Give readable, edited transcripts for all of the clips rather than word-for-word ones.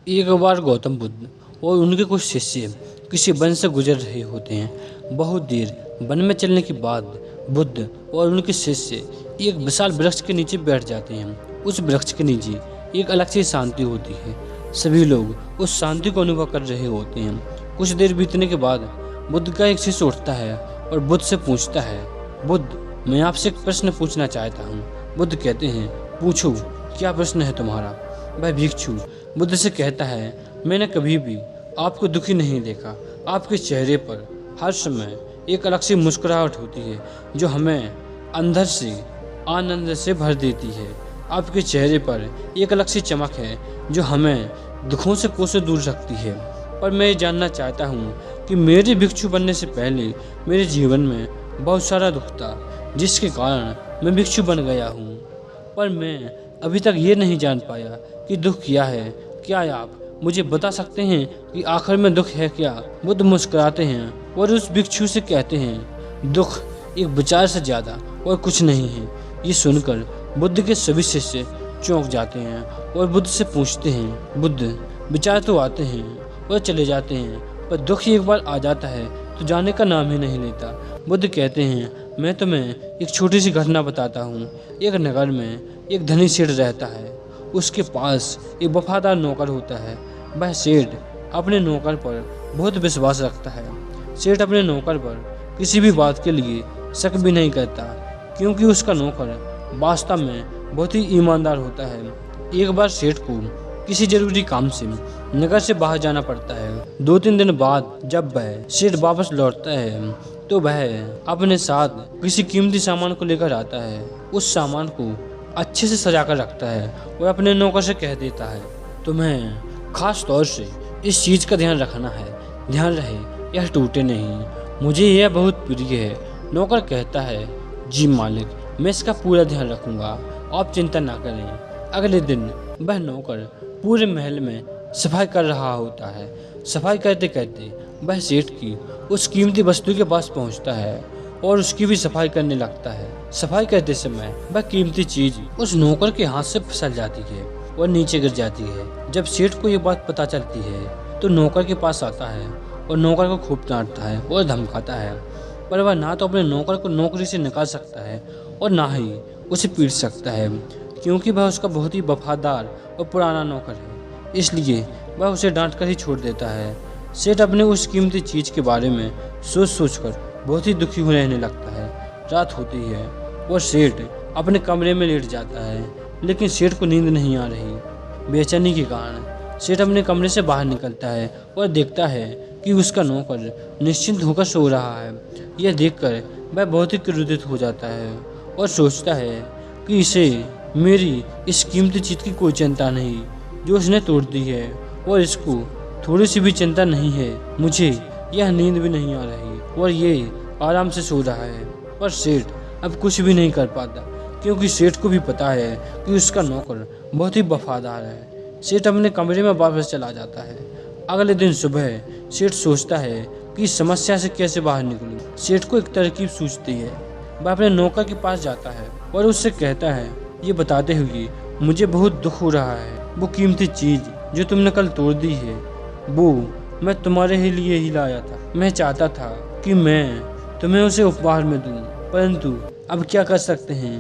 एक बार गौतम बुद्ध और उनके कुछ शिष्य किसी वन से गुजर रहे होते हैं। बहुत देर वन में चलने के बाद बुद्ध और उनके शिष्य एक विशाल वृक्ष के नीचे बैठ जाते हैं। उस वृक्ष के नीचे एक अलग सी शांति होती है। सभी लोग उस शांति को अनुभव कर रहे होते हैं। कुछ देर बीतने के बाद बुद्ध का एक शिष्य उठता है और बुद्ध से पूछता है, बुद्ध, मैं आपसे एक प्रश्न पूछना चाहता हूँ। बुद्ध कहते हैं, पूछो, क्या प्रश्न है तुम्हारा? वह भिक्षु बुद्ध से कहता है, मैंने कभी भी आपको दुखी नहीं देखा। आपके चेहरे पर हर समय एक अलग सी मुस्कुराहट होती है जो हमें अंदर से आनंद से भर देती है। आपके चेहरे पर एक अलग सी चमक है जो हमें दुखों से कोसों दूर रखती है। पर मैं ये जानना चाहता हूँ कि मेरे भिक्षु बनने से पहले मेरे जीवन में बहुत सारा दुख था, जिसके कारण मैं भिक्षु बन गया हूँ। पर मैं अभी तक ये नहीं जान पाया कि दुख क्या है। क्या आप मुझे बता सकते हैं कि आखिर में दुख है क्या? बुद्ध मुस्कुराते हैं और उस भिक्षु से कहते हैं, दुख एक विचार से ज़्यादा और कुछ नहीं है। ये सुनकर बुद्ध के सभी शिष्य चौंक जाते हैं और बुद्ध से पूछते हैं, बुद्ध, विचार तो आते हैं और चले जाते हैं, पर दुख एक बार आ जाता है तो जाने का नाम ही नहीं लेता। बुद्ध कहते हैं, मैं तुम्हें एक छोटी सी घटना बताता हूँ। एक नगर में एक धनी सेठ रहता है। उसके पास एक वफादार नौकर होता है। वह सेठ अपने नौकर पर बहुत विश्वास रखता है। सेठ अपने नौकर पर किसी भी बात के लिए शक भी नहीं करता, क्योंकि उसका नौकर वास्तव में बहुत ही ईमानदार होता है। एक बार सेठ को किसी जरूरी काम से नगर से बाहर जाना पड़ता है। 2-3 दिन बाद जब वह सेठ वापस लौटता है तो वह अपने साथ किसी कीमती सामान को लेकर आता है। उस सामान को अच्छे से सजा कर रखता है और अपने नौकर से कह देता है, तुम्हें खास तौर से इस चीज़ का ध्यान रखना है। ध्यान रहे यह टूटे नहीं, मुझे यह बहुत प्रिय है। नौकर कहता है, जी मालिक, मैं इसका पूरा ध्यान रखूंगा, आप चिंता ना करें। अगले दिन वह नौकर पूरे महल में सफाई कर रहा होता है। सफाई करते करते वह सेठ की उस कीमती वस्तु के पास पहुंचता है और उसकी भी सफाई करने लगता है। सफाई करते समय वह कीमती चीज उस नौकर के हाथ से फिसल जाती है और नीचे गिर जाती है। जब सेठ को ये बात पता चलती है तो नौकर के पास आता है और नौकर को खूब डांटता है और धमकाता है। पर वह ना तो अपने नौकर को नौकरी से निकाल सकता है और ना ही उसे पीट सकता है, क्योंकि वह उसका बहुत ही वफादार और पुराना नौकर है। इसलिए वह उसे डांट कर ही छोड़ देता है। सेठ अपने उस कीमती चीज के बारे में सोच सोचकर बहुत ही दुखी रहने लगता है। रात होती है और सेठ अपने कमरे में लेट जाता है, लेकिन सेठ को नींद नहीं आ रही। बेचैनी के कारण सेठ अपने कमरे से बाहर निकलता है और देखता है कि उसका नौकर निश्चिंत होकर सो रहा है। यह देखकर वह बहुत ही क्रोधित हो जाता है और सोचता है कि इसे मेरी इस कीमती चीज की कोई चिंता नहीं जो उसने तोड़ दी है, और इसको थोड़ी सी भी चिंता नहीं है। मुझे यह नींद भी नहीं आ रही और ये आराम से सो रहा है। पर सेठ अब कुछ भी नहीं कर पाता, क्योंकि सेठ को भी पता है कि उसका नौकर बहुत ही वफादार है। सेठ अपने कमरे में वापस चला जाता है। अगले दिन सुबह सेठ सोचता है कि इस समस्या से कैसे बाहर निकलूं। सेठ को एक तरकीब सूझती है। वह अपने नौकर के पास जाता है और उससे कहता है, ये बताते हुए मुझे बहुत दुख हो रहा है। वो कीमती चीज जो तुमने कल तोड़ दी है, वो मैं तुम्हारे ही लिए ही लाया था। मैं चाहता था कि मैं तुम्हें उसे उपहार में दूं, परंतु अब क्या कर सकते हैं,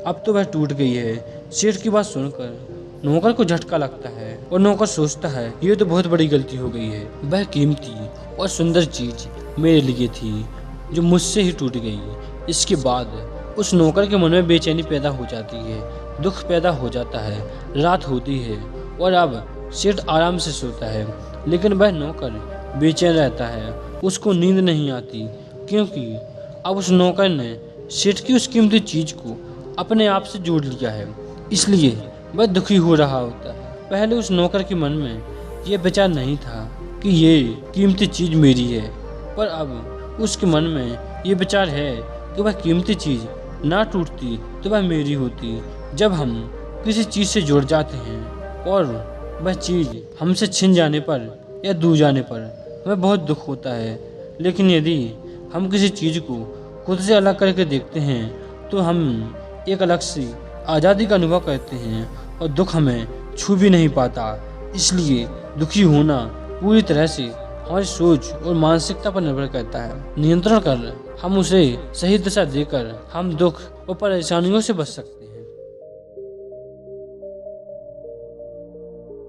अब तो वह टूट गई है। सेठ की बात सुनकर नौकर को झटका लगता है और नौकर सोचता है, ये तो बहुत बड़ी गलती हो गई है। वह कीमती और सुंदर चीज मेरे लिए थी जो मुझसे ही टूट गई। इसके बाद उस नौकर के मन में बेचैनी पैदा हो जाती है, दुख पैदा हो जाता है। रात होती है और अब सेठ आराम से सोता है, लेकिन वह नौकर बेचैन रहता है। उसको नींद नहीं आती, क्योंकि अब उस नौकर ने सेठ की उस कीमती चीज को अपने आप से जोड़ लिया है। इसलिए वह दुखी हो रहा होता है। पहले उस नौकर के मन में यह विचार नहीं था कि ये कीमती चीज मेरी है, पर अब उसके मन में ये विचार है कि वह कीमती चीज ना टूटती तो वह मेरी होती। जब हम किसी चीज से जुड़ जाते हैं और वह चीज हमसे छिन जाने पर या दूर जाने पर हमें बहुत दुख होता है, लेकिन यदि हम किसी चीज को खुद से अलग करके देखते हैं तो हम एक अलग सी आज़ादी का अनुभव करते हैं और दुख हमें छू भी नहीं पाता, इसलिए दुखी होना पूरी तरह से हमारी सोच और मानसिकता पर निर्भर करता है। नियंत्रण कर हम उसे सही दिशा देकर हम दुख और परेशानियों से बच सकते हैं।